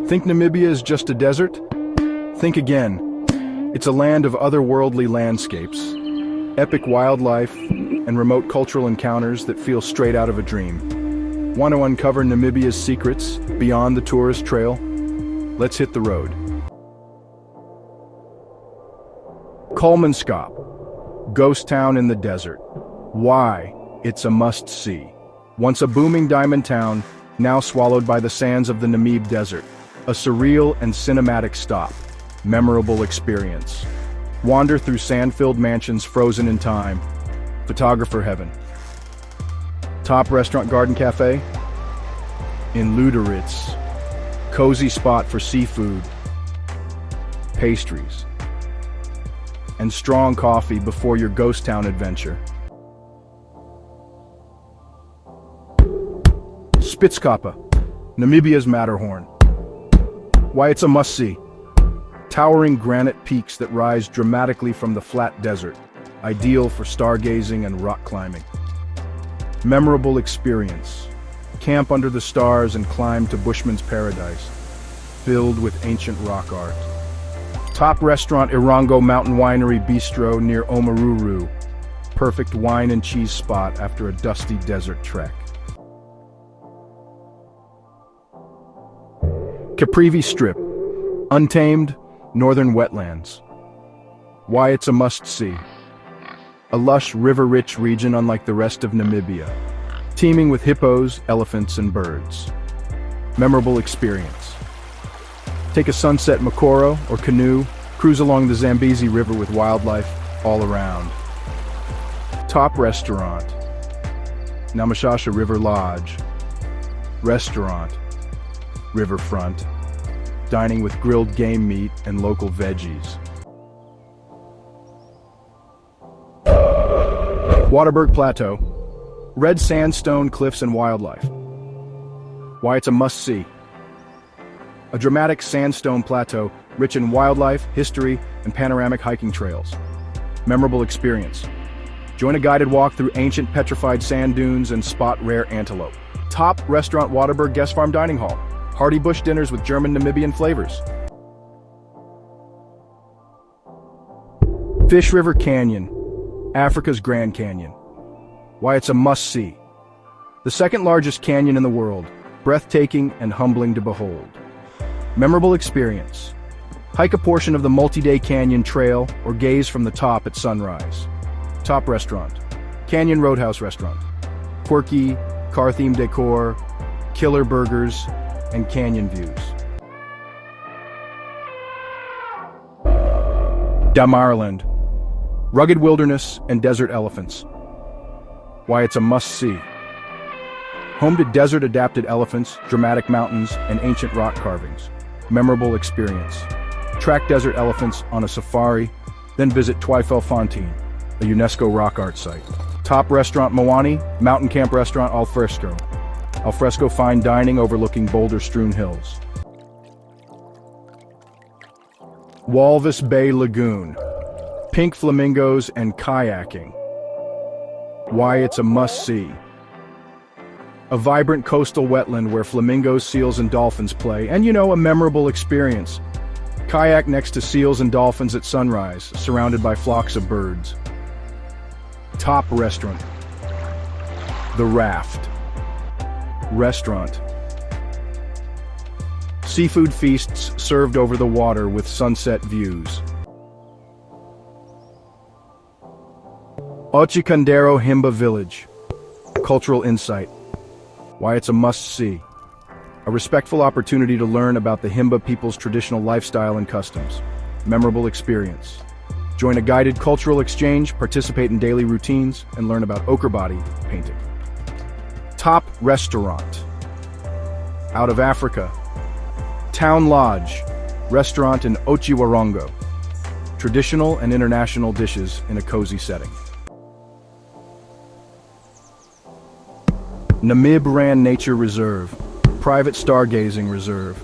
Think Namibia is just a desert? Think again. It's a land of otherworldly landscapes, epic wildlife, and remote cultural encounters that feel straight out of a dream. Want to uncover Namibia's secrets beyond the tourist trail? Let's hit the road. Kolmanskap, ghost town in the desert. Why? It's a must-see. Once a booming diamond town, now swallowed by the sands of the Namib Desert. A surreal and cinematic stop. Memorable experience. Wander through sand-filled mansions frozen in time. Photographer heaven. Top restaurant garden cafe? In Luderitz. Cozy spot for seafood, pastries, and strong coffee before your ghost town adventure. Spitskapa, Namibia's Matterhorn. Why it's a must-see. Towering granite peaks that rise dramatically from the flat desert, ideal for stargazing and rock climbing. Memorable experience. Camp under the stars and climb to Bushman's Paradise, filled with ancient rock art. Top restaurant Irango Mountain Winery Bistro near Omaruru. Perfect wine and cheese spot after a dusty desert trek. Caprivi Strip, untamed, northern wetlands. Why it's a must-see. A lush, river-rich region unlike the rest of Namibia, teeming with hippos, elephants, and birds. Memorable experience. Take a sunset Makoro or canoe, cruise along the Zambezi River with wildlife all around. Top restaurant. Namashasha River Lodge. Restaurant. Riverfront. Dining with grilled game meat and local veggies. Waterberg Plateau, red sandstone cliffs and wildlife. Why it's a must-see. A dramatic sandstone plateau rich in wildlife, history, and panoramic hiking trails. Memorable experience. Join a guided walk through ancient petrified sand dunes and spot rare antelope. Top restaurant Waterberg Guest Farm Dining Hall. Hearty bush dinners with German Namibian flavors. Fish River Canyon, Africa's Grand Canyon. Why it's a must-see. The second largest canyon in the world, breathtaking and humbling to behold. Memorable experience. Hike a portion of the multi-day canyon trail or gaze from the top at sunrise. Top restaurant, Canyon Roadhouse Restaurant. Quirky, car-themed decor, killer burgers, and canyon views. Damaraland, rugged wilderness and desert elephants. Why it's a must-see. Home to desert-adapted elephants, dramatic mountains, and ancient rock carvings. Memorable experience. Track desert elephants on a safari, then visit Twyfelfontein, a UNESCO rock art site. Top restaurant Mawani, mountain camp restaurant Al Fresco. Al fresco fine dining overlooking boulder-strewn hills. Walvis Bay Lagoon, pink flamingos and kayaking. Why it's a must-see. A vibrant coastal wetland where flamingos, seals, and dolphins play, and a memorable experience. Kayak next to seals and dolphins at sunrise, surrounded by flocks of birds. Top restaurant, The Raft. Restaurant. Seafood feasts served over the water with sunset views. Ochikandero Himba Village. Cultural insight. Why it's a must-see. A respectful opportunity to learn about the Himba people's traditional lifestyle and customs. Memorable experience. Join a guided cultural exchange, participate in daily routines, and learn about ochre body painting. Top restaurant. Out of Africa. Town Lodge, restaurant in Ochiwarongo. Traditional and international dishes in a cozy setting. Namib Rand Nature Reserve, private stargazing reserve.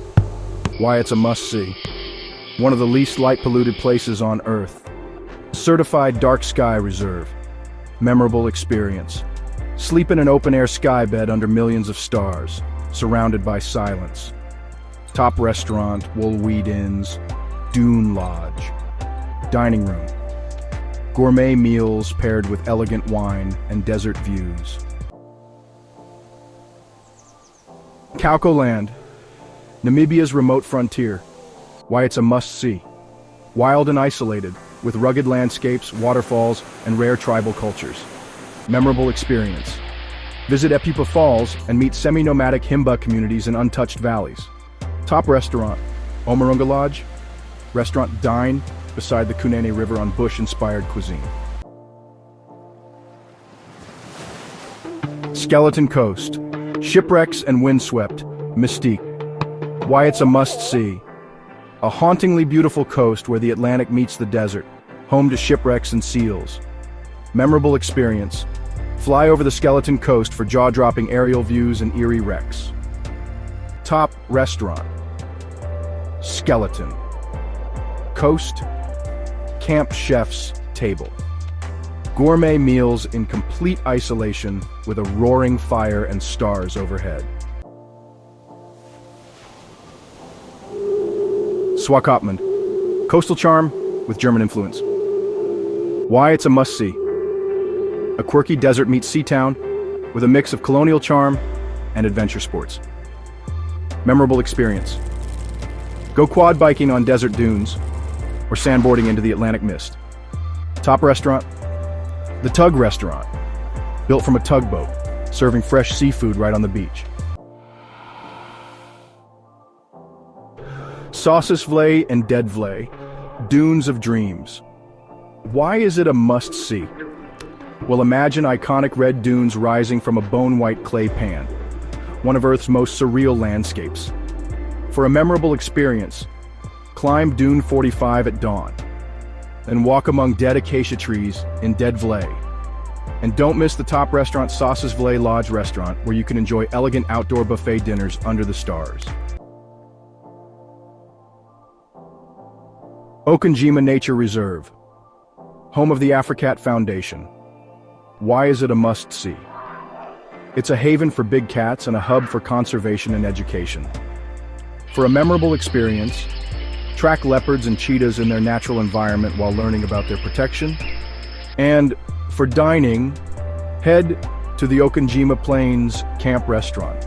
Why it's a must-see. One of the least light-polluted places on Earth. Certified dark sky reserve. Memorable experience. Sleep in an open-air sky bed under millions of stars, surrounded by silence. Top restaurant, Woolweed Inns, Dune Lodge. Dining room. Gourmet meals paired with elegant wine and desert views. Kaukoland, Namibia's remote frontier. Why it's a must-see. Wild and isolated, with rugged landscapes, waterfalls, and rare tribal cultures. Memorable experience. Visit Epupa Falls and meet semi-nomadic Himba communities in untouched valleys. Top restaurant, Omarunga Lodge. Restaurant Dine, beside the Kunene River on bush-inspired cuisine. Skeleton Coast, shipwrecks and windswept, mystique. Why it's a must-see. A hauntingly beautiful coast where the Atlantic meets the desert, home to shipwrecks and seals. Memorable experience. Fly over the Skeleton Coast for jaw-dropping aerial views and eerie wrecks. Top restaurant, Skeleton Coast, Camp Chef's Table. Gourmet meals in complete isolation with a roaring fire and stars overhead. Swakopmund, coastal charm with German influence. Why it's a must-see. A quirky desert meets sea town with a mix of colonial charm and adventure sports. Memorable experience. Go quad biking on desert dunes or sandboarding into the Atlantic mist. Top restaurant, the Tug Restaurant, built from a tugboat, serving fresh seafood right on the beach. Sossusvlei and Deadvlei, Dunes of Dreams. Why is it a must-see? Well, imagine iconic red dunes rising from a bone-white clay pan, one of Earth's most surreal landscapes. For a memorable experience, climb Dune 45 at dawn, then walk among dead acacia trees in Deadvlei. And don't miss the top restaurant Sossusvlei Lodge Restaurant, where you can enjoy elegant outdoor buffet dinners under the stars. Okanjima Nature Reserve, home of the Africat Foundation. Why is it a must-see? It's a haven for big cats and a hub for conservation and education. For a memorable experience, track leopards and cheetahs in their natural environment while learning about their protection. And for dining, head to the Okanjima Plains Camp Restaurant,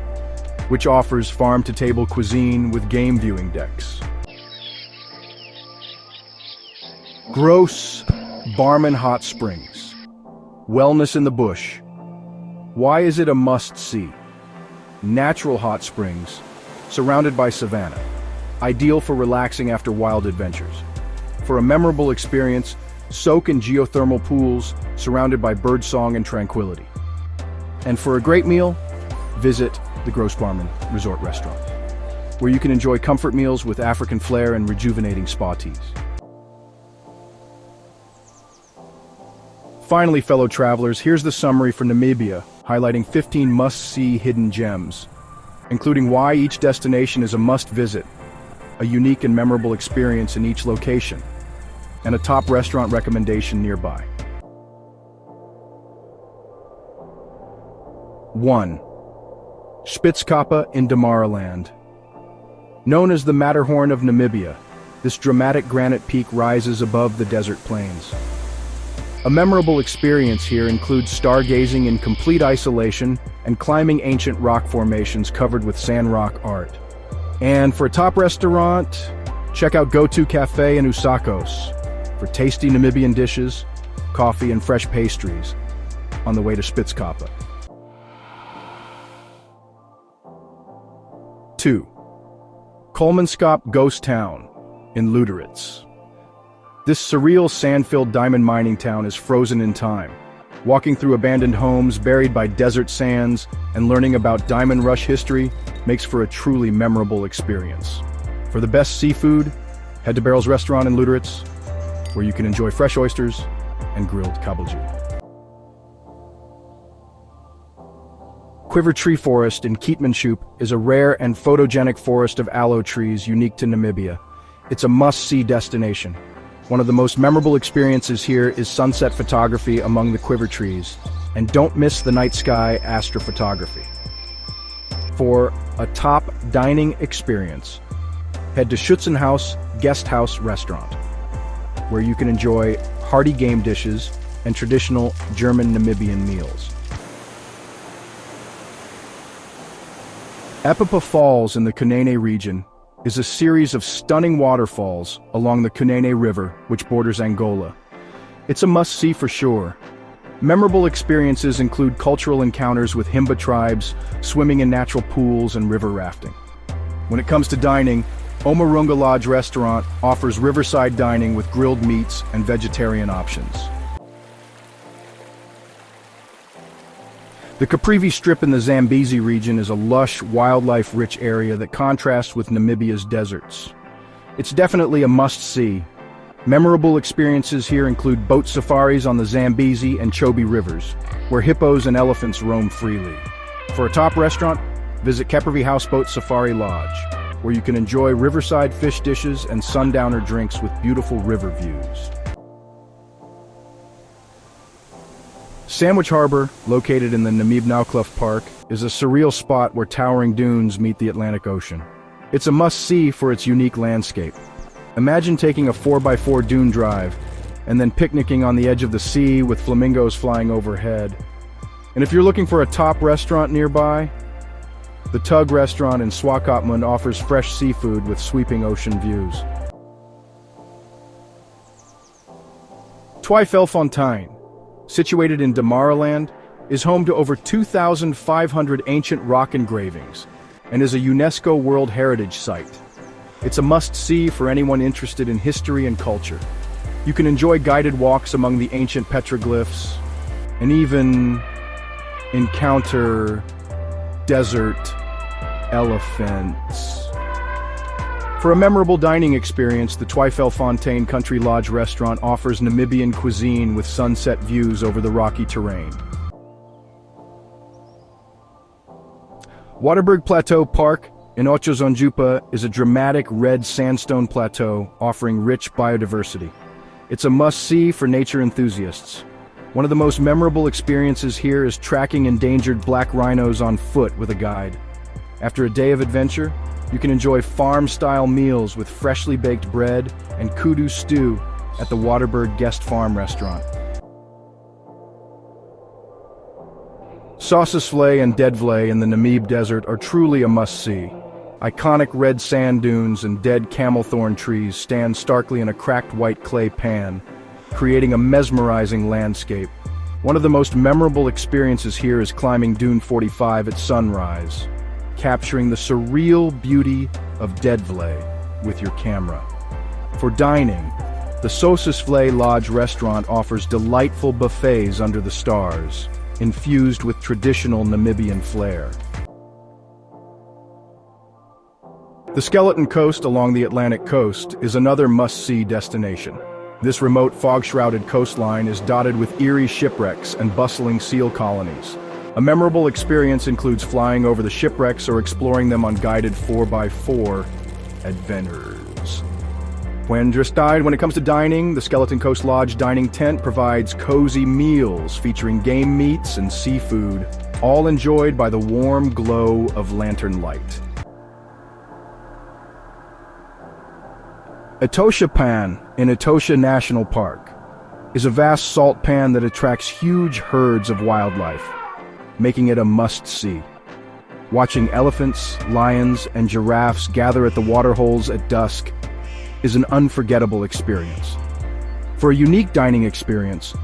which offers farm-to-table cuisine with game viewing decks. Gross Barman Hot Springs, wellness in the bush. Why is it a must-see? Natural hot springs, surrounded by savanna, ideal for relaxing after wild adventures. For a memorable experience, soak in geothermal pools surrounded by birdsong and tranquility. And for a great meal, visit the Grossbarmen Resort Restaurant, where you can enjoy comfort meals with African flair and rejuvenating spa teas. Finally, fellow travelers, here's the summary for Namibia, highlighting 15 must-see hidden gems, including why each destination is a must-visit, a unique and memorable experience in each location, and a top restaurant recommendation nearby. 1. Spitzkappa in Damaraland. Known as the Matterhorn of Namibia, this dramatic granite peak rises above the desert plains. A memorable experience here includes stargazing in complete isolation and climbing ancient rock formations covered with sand rock art. And for a top restaurant, check out Go-To Cafe in Usakos for tasty Namibian dishes, coffee, and fresh pastries on the way to Spitzkappa. 2. Kolmanskap Ghost Town in Luderitz. This surreal sand-filled diamond mining town is frozen in time. Walking through abandoned homes buried by desert sands and learning about diamond rush history makes for a truly memorable experience. For the best seafood, head to Barrel's Restaurant in Luderitz, where you can enjoy fresh oysters and grilled kabeljau. Quiver Tree Forest in Keetmanshoop is a rare and photogenic forest of aloe trees unique to Namibia. It's a must-see destination. One of the most memorable experiences here is sunset photography among the quiver trees, and don't miss the night sky astrophotography. For a top dining experience, head to Schützenhaus Guest House Restaurant, where you can enjoy hearty game dishes and traditional German Namibian meals. Epapa Falls in the Kunene region is a series of stunning waterfalls along the Kunene River, which borders Angola. It's a must-see for sure. Memorable experiences include cultural encounters with Himba tribes, swimming in natural pools, and river rafting. When it comes to dining, Omarunga Lodge Restaurant offers riverside dining with grilled meats and vegetarian options. The Caprivi Strip in the Zambezi region is a lush, wildlife-rich area that contrasts with Namibia's deserts. It's definitely a must-see. Memorable experiences here include boat safaris on the Zambezi and Chobe rivers, where hippos and elephants roam freely. For a top restaurant, visit Caprivi Houseboat Safari Lodge, where you can enjoy riverside fish dishes and sundowner drinks with beautiful river views. Sandwich Harbor, located in the Namib Desert Park, is a surreal spot where towering dunes meet the Atlantic Ocean. It's a must-see for its unique landscape. Imagine taking a 4x4 dune drive and then picnicking on the edge of the sea with flamingos flying overhead. And if you're looking for a top restaurant nearby, the Tug restaurant in Swakopmund offers fresh seafood with sweeping ocean views. Twyfelfontein, situated in Damaraland, is home to over 2,500 ancient rock engravings and is a UNESCO World Heritage Site. It's a must-see for anyone interested in history and culture. You can enjoy guided walks among the ancient petroglyphs and even encounter desert elephants. For a memorable dining experience, the Twyfelfontein Country Lodge restaurant offers Namibian cuisine with sunset views over the rocky terrain. Waterberg Plateau Park in Ocho-Zonjupa is a dramatic red sandstone plateau offering rich biodiversity. It's a must-see for nature enthusiasts. One of the most memorable experiences here is tracking endangered black rhinos on foot with a guide. After a day of adventure, you can enjoy farm-style meals with freshly baked bread and kudu stew at the Waterberg Guest Farm restaurant. Sossusvlei and Dedvlei in the Namib Desert are truly a must-see. Iconic red sand dunes and dead camelthorn trees stand starkly in a cracked white clay pan, creating a mesmerizing landscape. One of the most memorable experiences here is climbing Dune 45 at sunrise, capturing the surreal beauty of Dedvlei with your camera. For dining, the Sossusvlei Lodge restaurant offers delightful buffets under the stars, infused with traditional Namibian flair. The Skeleton Coast along the Atlantic coast is another must-see destination. This remote fog-shrouded coastline is dotted with eerie shipwrecks and bustling seal colonies. A memorable experience includes flying over the shipwrecks or exploring them on guided 4x4 adventures. When it comes to dining, the Skeleton Coast Lodge dining tent provides cozy meals featuring game meats and seafood, all enjoyed by the warm glow of lantern light. Etosha Pan in Etosha National Park is a vast salt pan that attracts huge herds of wildlife, making it a must-see. Watching elephants, lions, and giraffes gather at the waterholes at dusk is an unforgettable experience. For a unique dining experience,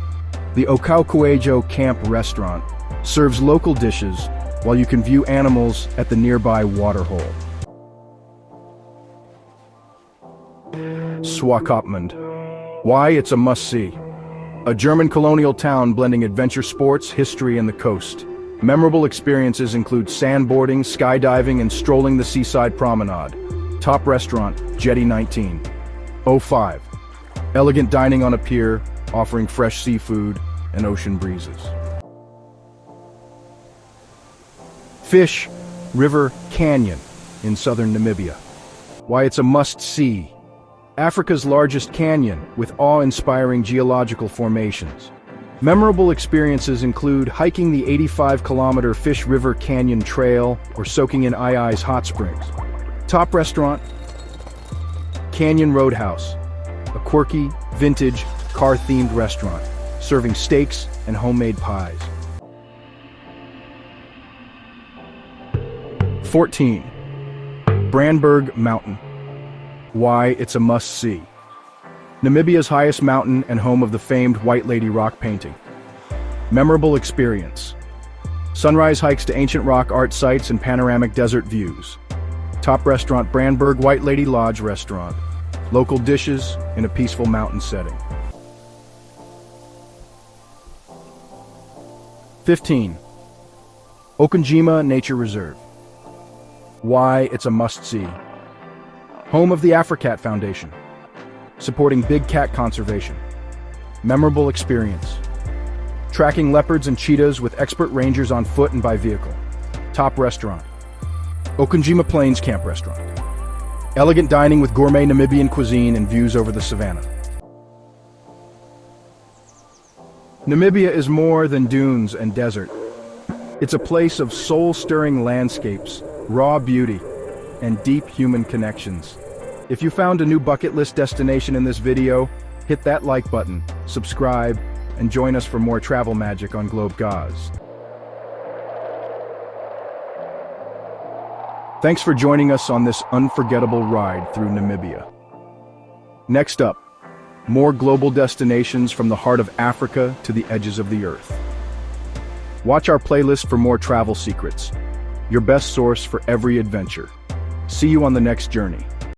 the Okaukuejo Camp Restaurant serves local dishes while you can view animals at the nearby waterhole. Swakopmund. Why it's a must-see. A German colonial town blending adventure sports, history, and the coast. Memorable experiences include sandboarding, skydiving, and strolling the seaside promenade. Top restaurant, Jetty 1905. Elegant dining on a pier, offering fresh seafood and ocean breezes. Fish River Canyon in southern Namibia. Why it's a must-see. Africa's largest canyon with awe-inspiring geological formations. Memorable experiences include hiking the 85-kilometer Fish River Canyon Trail or soaking in Ai's hot springs. Top restaurant, Canyon Roadhouse, a quirky, vintage, car-themed restaurant, serving steaks and homemade pies. 14. Brandberg Mountain. Why it's a must-see. Namibia's highest mountain and home of the famed White Lady rock painting. Memorable experience. Sunrise hikes to ancient rock art sites and panoramic desert views. Top restaurant Brandberg White Lady Lodge Restaurant. Local dishes in a peaceful mountain setting. 15. Okunjima Nature Reserve. Why it's a must-see. Home of the Africat Foundation, supporting big cat conservation. Memorable experience. Tracking leopards and cheetahs with expert rangers on foot and by vehicle. Top restaurant. Okunjima Plains Camp Restaurant. Elegant dining with gourmet Namibian cuisine and views over the savannah. Namibia is more than dunes and desert. It's a place of soul-stirring landscapes, raw beauty, and deep human connections. If you found a new bucket list destination in this video, hit that like button, subscribe, and join us for more travel magic on Globe Gauze. Thanks for joining us on this unforgettable ride through Namibia. Next up, more global destinations from the heart of Africa to the edges of the earth. Watch our playlist for more travel secrets, your best source for every adventure. See you on the next journey.